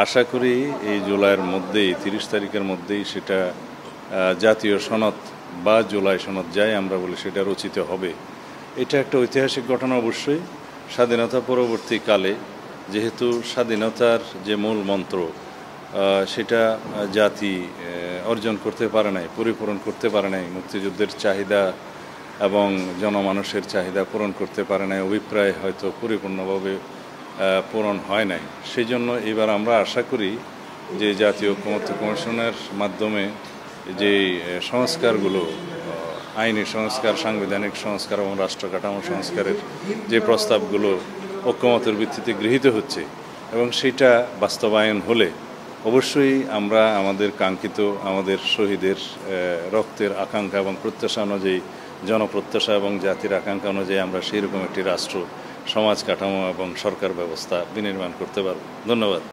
আশা করি এই জুলাইয়ের মধ্যেই 30 তারিখের মধ্যেই সেটা জাতীয় সনদ বা জুলাই সনদ যাই আমরা বলি সেটা রচিত হবে। এটা একটা ঐতিহাসিক ঘটনা অবশ্যই। স্বাধীনতা পরবর্তীকালে যেহেতু স্বাধীনতার যে মূল মন্ত্র সেটা জাতি অর্জন করতে পারে নাই, পরিপূরণ করতে পারে নাই, মুক্তিযুদ্ধের চাহিদা এবং জনমানুষের চাহিদা পূরণ করতে পারে নাই, অভিপ্রায় হয়তো পরিপূর্ণভাবে পূরণ হয় নাই। সেই জন্য এবার আমরা আশা করি যে জাতীয় ঐকমত্য কমিশনের মাধ্যমে যে সংস্কারগুলো, আইনি সংস্কার, সাংবিধানিক সংস্কার এবং রাষ্ট্র কাঠামো সংস্কারের যে প্রস্তাবগুলো ঐকমত্যের ভিত্তিতে গৃহীত হচ্ছে এবং সেটা বাস্তবায়ন হলে অবশ্যই আমরা আমাদের কাঙ্ক্ষিত, আমাদের শহীদের রক্তের আকাঙ্ক্ষা এবং প্রত্যাশা অনুযায়ী, জনপ্রত্যাশা এবং জাতির আকাঙ্ক্ষা অনুযায়ী আমরা সেই রকম একটি রাষ্ট্র, সমাজ কাঠামো এবং সরকার ব্যবস্থা বিনির্মাণ করতে পারব। ধন্যবাদ।